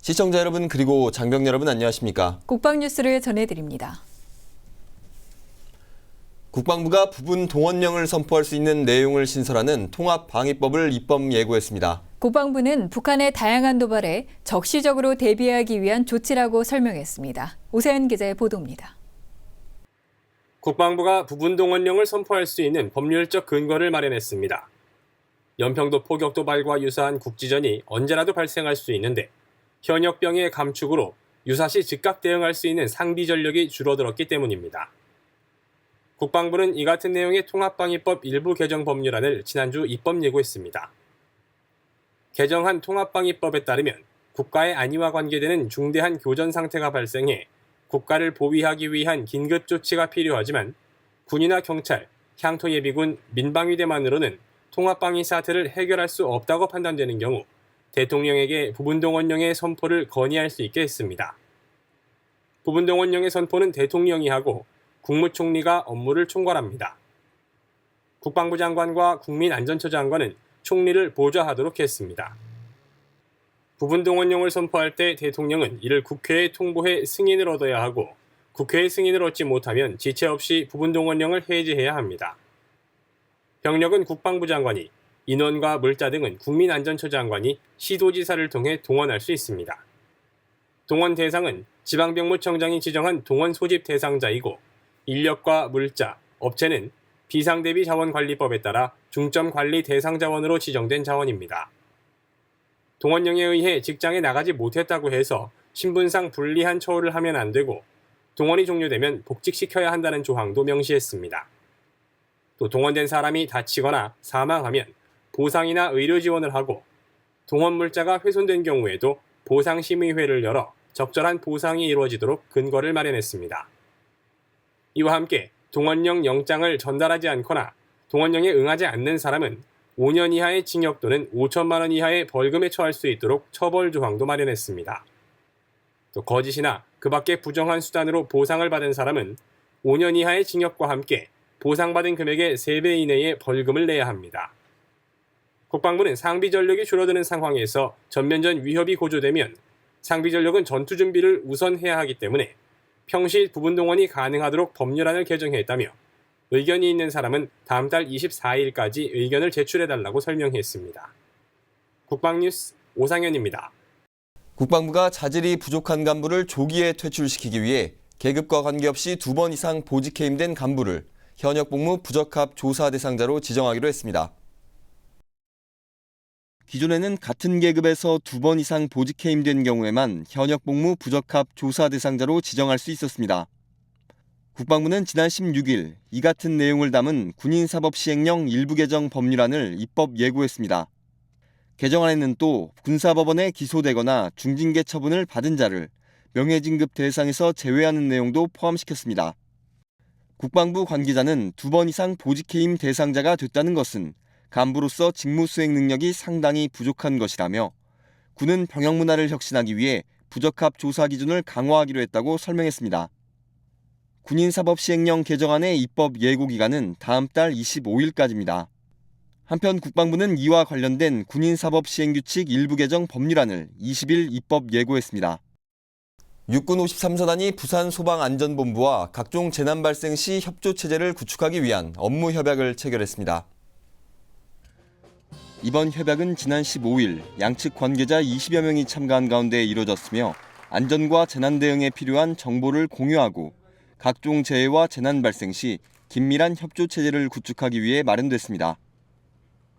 시청자 여러분 그리고 장병 여러분 안녕하십니까? 국방뉴스를 전해드립니다. 국방부가 부분 동원령을 선포할 수 있는 내용을 신설하는 통합방위법을 입법 예고했습니다. 국방부는 북한의 다양한 도발에 적시적으로 대비하기 위한 조치라고 설명했습니다. 오세현 기자의 보도입니다. 국방부가 부분 동원령을 선포할 수 있는 법률적 근거를 마련했습니다. 연평도 포격 도발과 유사한 국지전이 언제라도 발생할 수 있는데 현역병의 감축으로 유사시 즉각 대응할 수 있는 상비 전력이 줄어들었기 때문입니다. 국방부는 이 같은 내용의 통합방위법 일부 개정 법률안을 지난주 입법 예고했습니다. 개정한 통합방위법에 따르면 국가의 안위와 관계되는 중대한 교전 상태가 발생해 국가를 보위하기 위한 긴급 조치가 필요하지만 군이나 경찰, 향토예비군, 민방위대만으로는 통합방위 사태를 해결할 수 없다고 판단되는 경우 대통령에게 부분동원령의 선포를 건의할 수 있게 했습니다. 부분동원령의 선포는 대통령이 하고 국무총리가 업무를 총괄합니다. 국방부 장관과 국민안전처 장관은 총리를 보좌하도록 했습니다. 부분동원령을 선포할 때 대통령은 이를 국회에 통보해 승인을 얻어야 하고 국회의 승인을 얻지 못하면 지체 없이 부분동원령을 해제해야 합니다. 병력은 국방부 장관이, 인원과 물자 등은 국민안전처 장관이 시도지사를 통해 동원할 수 있습니다. 동원 대상은 지방병무청장이 지정한 동원 소집 대상자이고 인력과 물자, 업체는 비상대비 자원관리법에 따라 중점관리 대상자원으로 지정된 자원입니다. 동원령에 의해 직장에 나가지 못했다고 해서 신분상 불리한 처우를 하면 안 되고 동원이 종료되면 복직시켜야 한다는 조항도 명시했습니다. 또 동원된 사람이 다치거나 사망하면 보상이나 의료 지원을 하고 동원 물자가 훼손된 경우에도 보상심의회를 열어 적절한 보상이 이루어지도록 근거를 마련했습니다. 이와 함께 동원령 영장을 전달하지 않거나 동원령에 응하지 않는 사람은 5년 이하의 징역 또는 5천만 원 이하의 벌금에 처할 수 있도록 처벌 조항도 마련했습니다. 또 거짓이나 그 밖의 부정한 수단으로 보상을 받은 사람은 5년 이하의 징역과 함께 보상받은 금액의 3배 이내의 벌금을 내야 합니다. 국방부는 상비 전력이 줄어드는 상황에서 전면전 위협이 고조되면 상비 전력은 전투 준비를 우선해야 하기 때문에 평시 부분 동원이 가능하도록 법률안을 개정했다며 의견이 있는 사람은 다음 달 24일까지 의견을 제출해달라고 설명했습니다. 국방뉴스 오상현입니다. 국방부가 자질이 부족한 간부를 조기에 퇴출시키기 위해 계급과 관계없이 2번 이상 보직해임된 간부를 현역 복무 부적합 조사 대상자로 지정하기로 했습니다. 기존에는 같은 계급에서 2번 이상 보직해임된 경우에만 현역 복무 부적합 조사 대상자로 지정할 수 있었습니다. 국방부는 지난 16일 이 같은 내용을 담은 군인사법시행령 일부 개정 법률안을 입법 예고했습니다. 개정안에는 또 군사법원에 기소되거나 중징계 처분을 받은 자를 명예진급 대상에서 제외하는 내용도 포함시켰습니다. 국방부 관계자는 2번 이상 보직해임 대상자가 됐다는 것은 간부로서 직무 수행 능력이 상당히 부족한 것이라며 군은 병역 문화를 혁신하기 위해 부적합 조사 기준을 강화하기로 했다고 설명했습니다. 군인사법시행령 개정안의 입법 예고 기간은 다음 달 25일까지입니다. 한편 국방부는 이와 관련된 군인사법시행규칙 일부 개정 법률안을 20일 입법 예고했습니다. 육군 53사단이 부산소방안전본부와 각종 재난 발생 시 협조체제를 구축하기 위한 업무 협약을 체결했습니다. 이번 협약은 지난 15일 양측 관계자 20여 명이 참가한 가운데 이루어졌으며 안전과 재난 대응에 필요한 정보를 공유하고 각종 재해와 재난 발생 시 긴밀한 협조 체제를 구축하기 위해 마련됐습니다.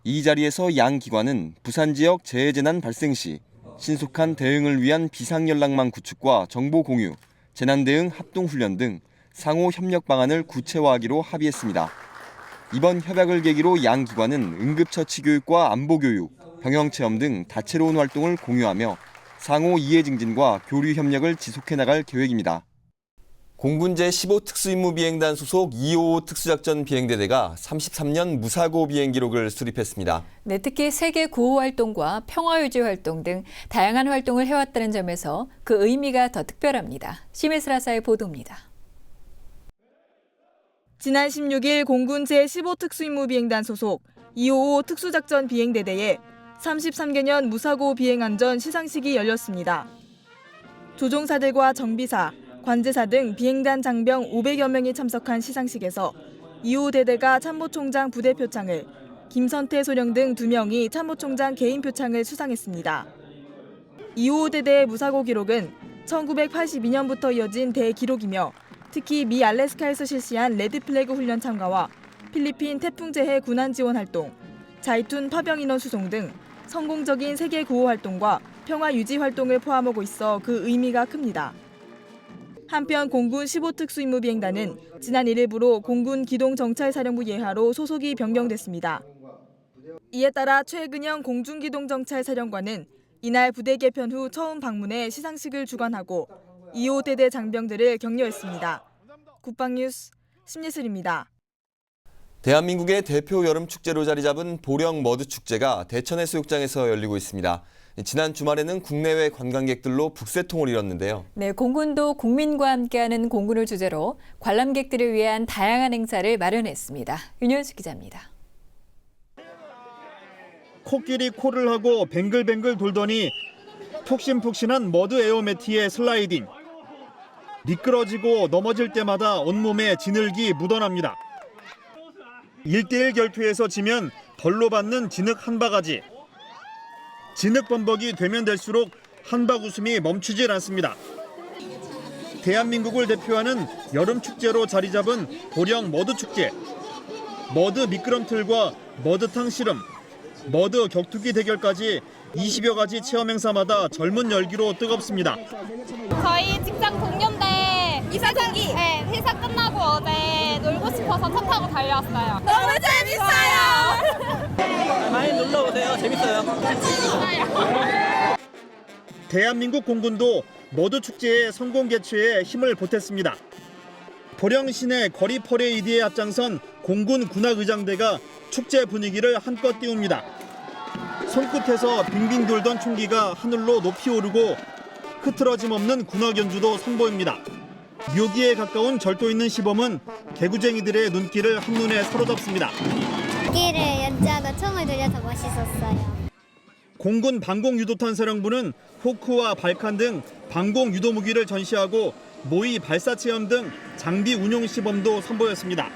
이 자리에서 양 기관은 부산 지역 재해 재난 발생 시 신속한 대응을 위한 비상연락망 구축과 정보 공유, 재난 대응 합동 훈련 등 상호 협력 방안을 구체화하기로 합의했습니다. 이번 협약을 계기로 양 기관은 응급처치 교육과 안보 교육, 병영 체험 등 다채로운 활동을 공유하며 상호 이해 증진과 교류 협력을 지속해 나갈 계획입니다. 공군 제15특수임무비행단 소속 255 특수작전 비행대대가 33년 무사고 비행 기록을 수립했습니다. 네, 특히 세계 구호 활동과 평화유지 활동 등 다양한 활동을 해왔다는 점에서 그 의미가 더 특별합니다. 심혜슬 아사의 보도입니다. 지난 16일 공군 제15특수임무비행단 소속 255 특수작전 비행대대에 33개년 무사고 비행안전 시상식이 열렸습니다. 조종사들과 정비사, 관제사 등 비행단 장병 500여 명이 참석한 시상식에서 255 대대가 참모총장 부대표창을, 김선태 소령 등 2명이 참모총장 개인 표창을 수상했습니다. 255 대대의 무사고 기록은 1982년부터 이어진 대기록이며 특히 미 알래스카에서 실시한 레드플래그 훈련 참가와 필리핀 태풍재해 군안 지원 활동, 자이툰 파병 인원 수송 등 성공적인 세계 구호 활동과 평화 유지 활동을 포함하고 있어 그 의미가 큽니다. 한편 공군 15특수임무비행단은 지난 1일부로 공군 기동정찰사령부 예하로 소속이 변경됐습니다. 이에 따라 최근영 공중기동정찰사령관은 이날 부대 개편 후 처음 방문해 시상식을 주관하고 255 대대 장병들을 격려했습니다. 국방뉴스 심예슬입니다. 대한민국의 대표 여름 축제로 자리 잡은 보령 머드 축제가 대천 해수욕장에서 열리고 있습니다. 지난 주말에는 국내외 관광객들로 북새통을 이뤘는데요. 네, 공군도 국민과 함께하는 공군을 주제로 관람객들을 위한 다양한 행사를 마련했습니다. 윤현수 기자입니다. 코끼리 코를 하고 뱅글뱅글 돌더니 푹신푹신한 머드 에어매티에 슬라이딩. 미끄러지고 넘어질 때마다 온몸에 진흙이 묻어납니다. 1대1 결투에서 지면 벌로 받는 진흙 한 바가지. 진흙 범벅이 되면 될수록 한박 웃음이 멈추질 않습니다. 대한민국을 대표하는 여름 축제로 자리 잡은 보령 머드 축제. 머드 미끄럼틀과 머드탕 실험, 머드 격투기 대결까지 20여 가지 체험 행사마다 젊은 열기로 뜨겁습니다. 저희 직장 동료인데 이사 경기. 네, 회사 끝나고 어제 놀고 싶어서 차 타고 달려왔어요. 너무 재밌어요. 많이 놀러 오세요. 재밌어요. 대한민국 공군도 머드 축제의 성공 개최에 힘을 보탰습니다. 보령 시내 거리 퍼레이드에 앞장선 공군 군악의장대가 축제 분위기를 한껏 띄웁니다. 손끝에서 빙빙 돌던 총기가 하늘로 높이 오르고 흐트러짐 없는 군악 연주도 선보입니다. 묘기에 가까운 절도 있는 시범은 개구쟁이들의 눈길을 한눈에 사로잡습니다. 기를 연주하고 총을 돌려서 멋있었어요. 공군 방공유도탄 사령부는 호크와 발칸 등 방공 유도 무기를 전시하고 모의 발사 체험 등 장비 운용 시범도 선보였습니다.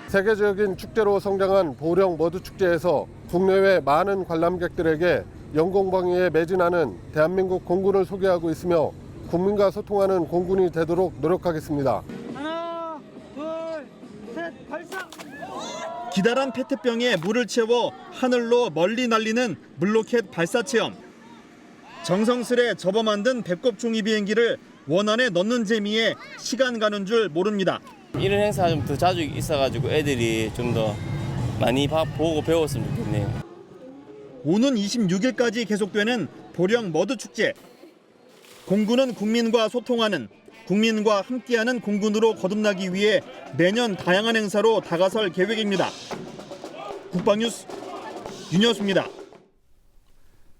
세계적인 축제로 성장한 보령 머드 축제에서 국내외 많은 관람객들에게 영공방위에 매진하는 대한민국 공군을 소개하고 있으며 국민과 소통하는 공군이 되도록 노력하겠습니다. 하나, 둘, 셋, 발사! 기다란 페트병에 물을 채워 하늘로 멀리 날리는 물로켓 발사 체험. 정성스레 접어 만든 배꼽 종이 비행기를 원안에 넣는 재미에 시간 가는 줄 모릅니다. 이런 행사가 좀 더 자주 있어가지고 애들이 좀 더 많이 보고 배웠으면 좋겠네요. 오는 26일까지 계속되는 보령 머드 축제. 공군은 국민과 소통하는, 국민과 함께하는 공군으로 거듭나기 위해 매년 다양한 행사로 다가설 계획입니다. 국방뉴스 윤여수입니다.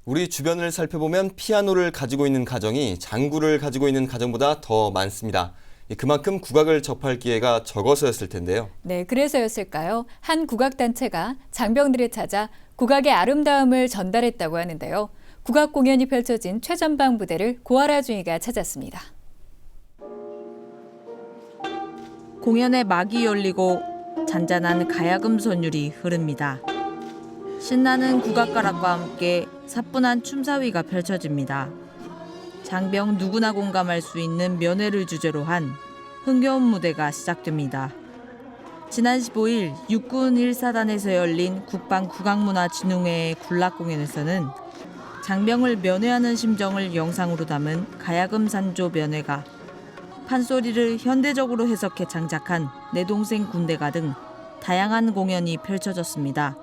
우리 주변을 살펴보면 피아노를 가지고 있는 가정이 장구를 가지고 있는 가정보다 더 많습니다. 그만큼 국악을 접할 기회가 적어서였을 텐데요. 네, 그래서였을까요? 한 국악단체가 장병들을 찾아 국악의 아름다움을 전달했다고 하는데요. 국악 공연이 펼쳐진 최전방 부대를 고아라 중위가 찾았습니다. 공연의 막이 열리고 잔잔한 가야금 선율이 흐릅니다. 신나는 국악가락과 함께 사뿐한 춤사위가 펼쳐집니다. 장병 누구나 공감할 수 있는 면회를 주제로 한 흥겨운 무대가 시작됩니다. 지난 15일 육군 1사단에서 열린 국방국악문화진흥회의 군락 공연에서는 장병을 면회하는 심정을 영상으로 담은 가야금 산조 면회가, 판소리를 현대적으로 해석해 장작한 내 동생 군대가 등 다양한 공연이 펼쳐졌습니다.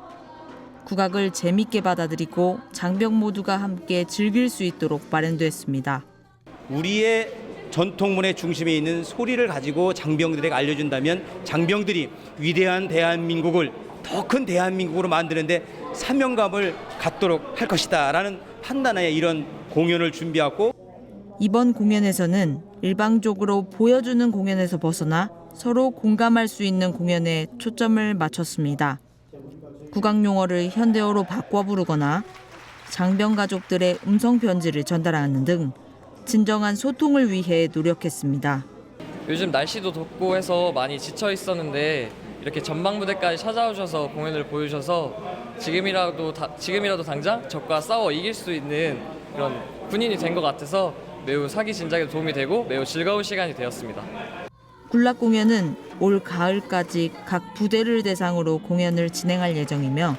국악을 재밌게 받아들이고 장병 모두가 함께 즐길 수 있도록 마련됐습니다. 우리의 전통문의 중심에 있는 소리를 가지고 장병들에게 알려준다면 장병들이 위대한 대한민국을 더 큰 대한민국으로 만드는데 사명감을 갖도록 할 것이다 라는 판단하에 이런 공연을 준비하고, 이번 공연에서는 일방적으로 보여주는 공연에서 벗어나 서로 공감할 수 있는 공연에 초점을 맞췄습니다. 국악 용어를 현대어로 바꿔 부르거나 장병 가족들의 음성 편지를 전달하는 등 진정한 소통을 위해 노력했습니다. 요즘 날씨도 덥고 해서 많이 지쳐 있었는데 이렇게 전방부대까지 찾아오셔서 공연을 보여주셔서 지금이라도 당장 적과 싸워 이길 수 있는 그런 군인이 된 것 같아서 매우 사기 진작에 도움이 되고 매우 즐거운 시간이 되었습니다. 군락 공연은 올 가을까지 각 부대를 대상으로 공연을 진행할 예정이며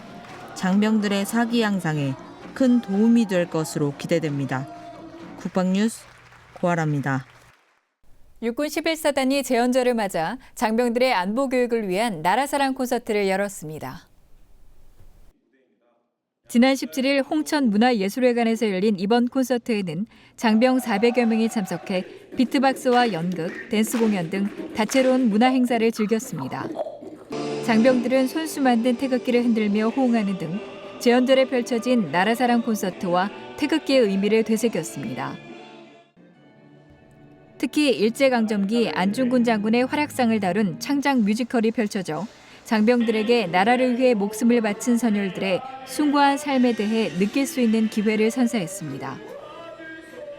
장병들의 사기 양상에 큰 도움이 될 것으로 기대됩니다. 국방뉴스 고아라입니다. 육군 11사단이 제헌절을 맞아 장병들의 안보 교육을 위한 나라사랑 콘서트를 열었습니다. 지난 17일 홍천 문화예술회관에서 열린 이번 콘서트에는 장병 400여 명이 참석해 비트박스와 연극, 댄스 공연 등 다채로운 문화 행사를 즐겼습니다. 장병들은 손수 만든 태극기를 흔들며 호응하는 등 제헌절에 펼쳐진 나라사랑 콘서트와 태극기의 의미를 되새겼습니다. 특히 일제강점기 안중근 장군의 활약상을 다룬 창작 뮤지컬이 펼쳐져 장병들에게 나라를 위해 목숨을 바친 선열들의 숭고한 삶에 대해 느낄 수 있는 기회를 선사했습니다.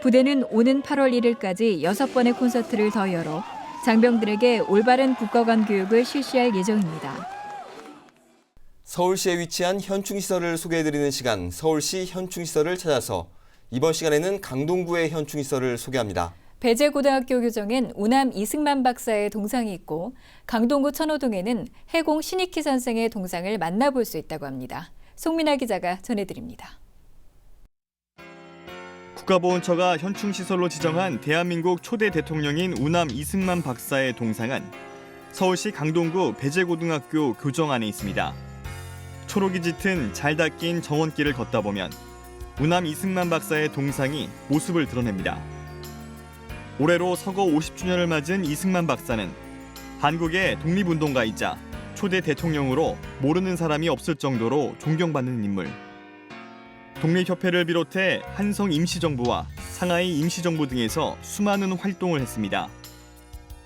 부대는 오는 8월 1일까지 6번의 콘서트를 더 열어 장병들에게 올바른 국가관 교육을 실시할 예정입니다. 서울시에 위치한 현충시설을 소개해드리는 시간, 서울시 현충시설을 찾아서 이번 시간에는 강동구의 현충시설을 소개합니다. 배재고등학교 교정엔 우남 이승만 박사의 동상이 있고 강동구 천호동에는 해공 신익희 선생의 동상을 만나볼 수 있다고 합니다. 송민아 기자가 전해드립니다. 국가보훈처가 현충시설로 지정한 대한민국 초대 대통령인 우남 이승만 박사의 동상은 서울시 강동구 배재고등학교 교정 안에 있습니다. 초록이 짙은 잘 닦인 정원길을 걷다 보면 우남 이승만 박사의 동상이 모습을 드러냅니다. 올해로 서거 50주년을 맞은 이승만 박사는 한국의 독립운동가이자 초대 대통령으로 모르는 사람이 없을 정도로 존경받는 인물. 독립협회를 비롯해 한성 임시정부와 상하이 임시정부 등에서 수많은 활동을 했습니다.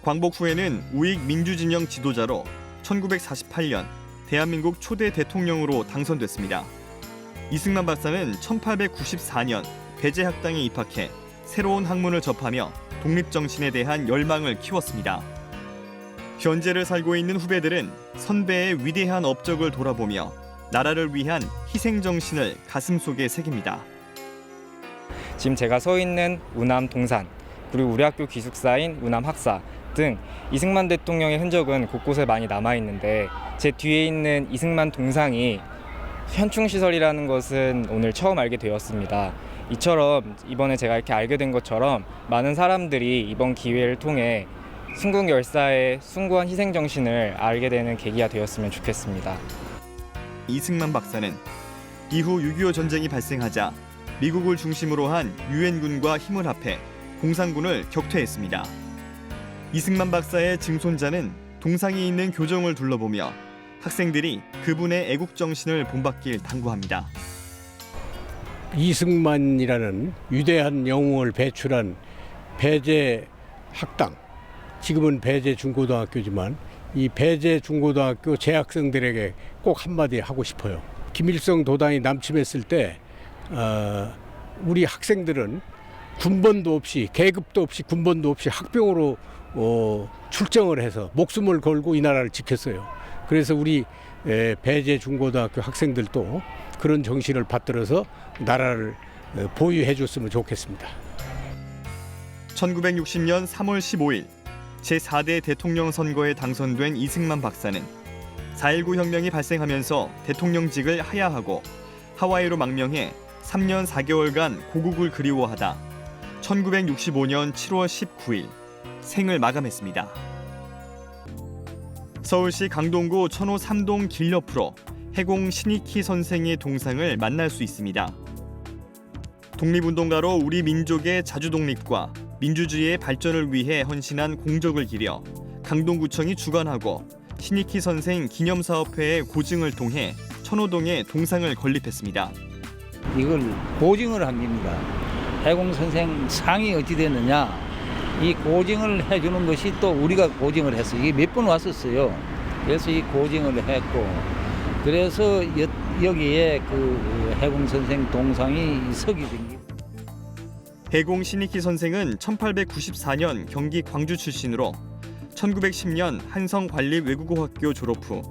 광복 후에는 우익 민주진영 지도자로 1948년 대한민국 초대 대통령으로 당선됐습니다. 이승만 박사는 1894년 배재학당에 입학해 새로운 학문을 접하며 독립정신에 대한 열망을 키웠습니다. 현재를 살고 있는 후배들은 선배의 위대한 업적을 돌아보며 나라를 위한 희생정신을 가슴속에 새깁니다. 지금 제가 서 있는 우남 동산, 그리고 우리 학교 기숙사인 우남 학사 등 이승만 대통령의 흔적은 곳곳에 많이 남아있는데 제 뒤에 있는 이승만 동상이 현충시설이라는 것은 오늘 처음 알게 되었습니다. 이처럼 이번에 제가 이렇게 알게 된 것처럼 많은 사람들이 이번 기회를 통해 순국 열사의 숭고한 희생 정신을 알게 되는 계기가 되었으면 좋겠습니다. 이승만 박사는 이후 6.25 전쟁이 발생하자 미국을 중심으로 한 유엔군과 힘을 합해 공산군을 격퇴했습니다. 이승만 박사의 증손자는 동상이 있는 교정을 둘러보며 학생들이 그분의 애국 정신을 본받길 당부합니다. 이승만이라는 위대한 영웅을 배출한 배재 학당, 지금은 배재 중고등학교지만 이 배재 중고등학교 재학생들에게 꼭 한마디 하고 싶어요. 김일성 도당이 남침했을 때 우리 학생들은 군번도 없이 계급도 없이 군번도 없이 학병으로 출정을 해서 목숨을 걸고 이 나라를 지켰어요. 그래서 우리 배재 중고등학교 학생들도 그런 정신을 받들어서 나라를 보유해 줬으면 좋겠습니다. 1960년 3월 15일 제4대 대통령 선거에 당선된 이승만 박사는 4.19 혁명이 발생하면서 대통령직을 하야하고 하와이로 망명해 3년 4개월간 고국을 그리워하다 1965년 7월 19일 생을 마감했습니다. 서울시 강동구 천호 3동 길 옆으로 해공 신익희 선생의 동상을 만날 수 있습니다. 독립운동가로 우리 민족의 자주독립과 민주주의의 발전을 위해 헌신한 공적을 기려 강동구청이 주관하고 신익희 선생 기념사업회의 고증을 통해 천호동에 동상을 건립했습니다. 이걸 고증을 한 겁니다. 해공 선생 상이 어찌 됐느냐? 이 고증을 해주는 것이 또 우리가 고증을 했어요. 이게 몇 번 왔었어요. 그래서 이 고증을 했고 그래서 여기에 그 해공 선생 동상이 서게 된 게. 해공 신익희 선생은 1894년 경기 광주 출신으로 1910년 한성관립외국어학교 졸업 후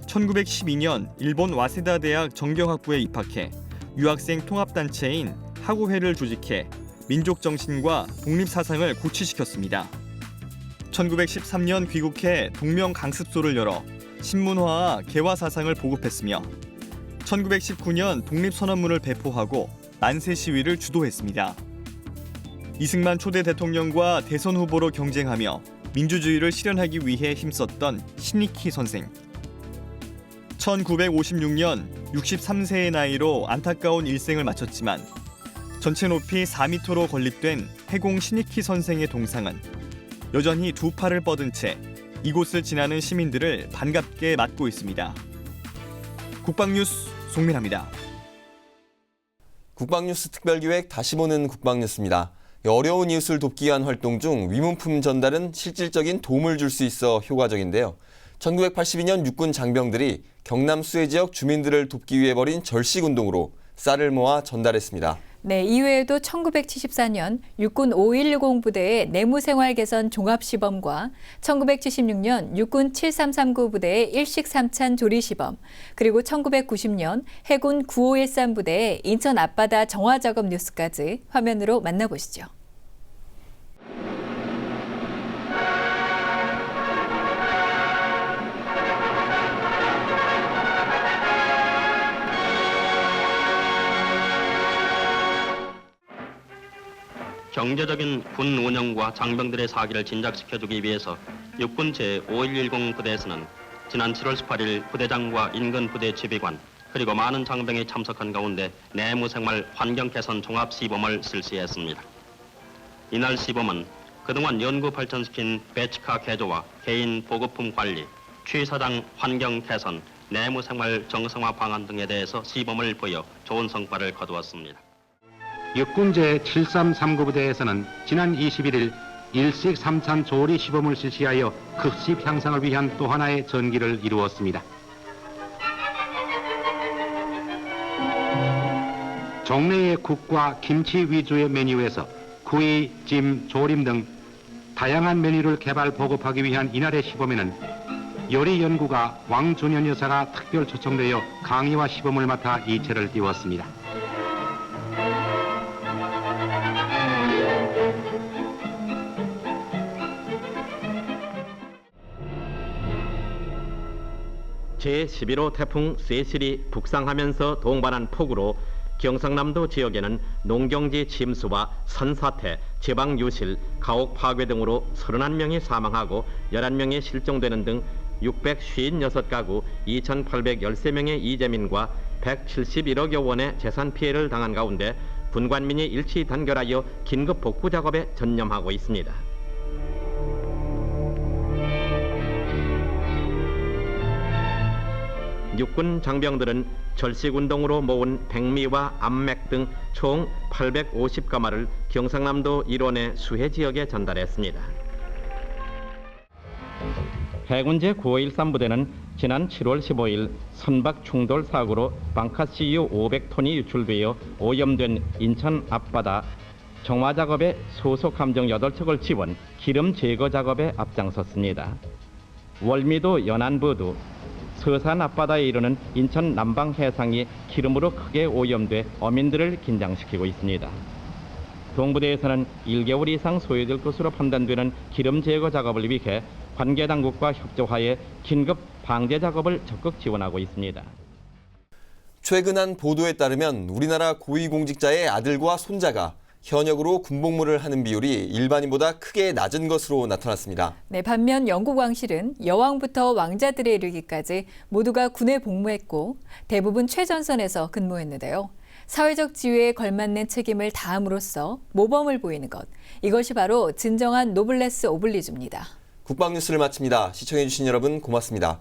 1912년 일본 와세다 대학 정경학부에 입학해 유학생 통합단체인 하고회를 조직해 민족정신과 독립사상을 고취시켰습니다. 1913년 귀국해 동명강습소를 열어 신문화와 개화사상을 보급했으며 1919년 독립선언문을 배포하고 만세 시위를 주도했습니다. 이승만 초대 대통령과 대선 후보로 경쟁하며 민주주의를 실현하기 위해 힘썼던 신익희 선생. 1956년 63세의 나이로 안타까운 일생을 마쳤지만 전체 높이 4m로 건립된 해공 신익희 선생의 동상은 여전히 두 팔을 뻗은 채 이곳을 지나는 시민들을 반갑게 맞고 있습니다. 국방뉴스 송민아입니다. 국방뉴스 특별기획 다시 보는 국방뉴스입니다. 어려운 이웃을 돕기 위한 활동 중 위문품 전달은 실질적인 도움을 줄 수 있어 효과적인데요. 1982년 육군 장병들이 경남 수해 지역 주민들을 돕기 위해 벌인 절식운동으로 쌀을 모아 전달했습니다. 네, 이외에도 1974년 육군 5110 부대의 내무생활 개선 종합시범과 1976년 육군 7339 부대의 일식 삼찬 조리시범, 그리고 1990년 해군 9513 부대의 인천 앞바다 정화작업 뉴스까지 화면으로 만나보시죠. 경제적인 군 운영과 장병들의 사기를 진작시켜주기 위해서 육군 제5110 부대에서는 지난 7월 18일 부대장과 인근 부대 지휘관 그리고 많은 장병이 참석한 가운데 내무생활 환경 개선 종합 시범을 실시했습니다. 이날 시범은 그동안 연구 발전시킨 배치카 개조와 개인 보급품 관리, 취사장 환경 개선, 내무생활 정상화 방안 등에 대해서 시범을 보여 좋은 성과를 거두었습니다. 육군 제7339 부대에서는 지난 21일 일식 삼찬 조리 시범을 실시하여 급식 향상을 위한 또 하나의 전기를 이루었습니다. 종래의 국과 김치 위주의 메뉴에서 구이, 찜, 조림 등 다양한 메뉴를 개발 보급하기 위한 이날의 시범에는 요리 연구가 왕준현 여사가 특별 초청되어 강의와 시범을 맡아 이체를 띄웠습니다. 제11호 태풍 세실이 북상하면서 동반한 폭우로 경상남도 지역에는 농경지 침수와 산사태, 지방유실, 가옥 파괴 등으로 31명이 사망하고 11명이 실종되는 등 656가구 2,813명의 이재민과 171억여 원의 재산 피해를 당한 가운데 군관민이 일치 단결하여 긴급 복구 작업에 전념하고 있습니다. 육군 장병들은 절식운동으로 모은 백미와 암맥 등 총 850가마를 경상남도 일원의 수해 지역에 전달했습니다. 해군 제9513 부대는 지난 7월 15일 선박 충돌 사고로 방카CU 500톤이 유출되어 오염된 인천 앞바다 정화 작업에 소속 함정 8척을 지원 기름 제거 작업에 앞장섰습니다. 월미도 연안부두 서산 앞바다에 이르는 인천 남방 해상이 기름으로 크게 오염돼 어민들을 긴장시키고 있습니다. 동부대에서는 1개월 이상 소요될 것으로 판단되는 기름 제거 작업을 위해 관계 당국과 협조하에 긴급 방제 작업을 적극 지원하고 있습니다. 최근 한 보도에 따르면 우리나라 고위공직자의 아들과 손자가 현역으로 군복무를 하는 비율이 일반인보다 크게 낮은 것으로 나타났습니다. 네, 반면 영국 왕실은 여왕부터 왕자들에 이르기까지 모두가 군에 복무했고 대부분 최전선에서 근무했는데요. 사회적 지위에 걸맞는 책임을 다함으로써 모범을 보이는 것, 이것이 바로 진정한 노블레스 오블리주입니다. 국방뉴스를 마칩니다. 시청해주신 여러분 고맙습니다.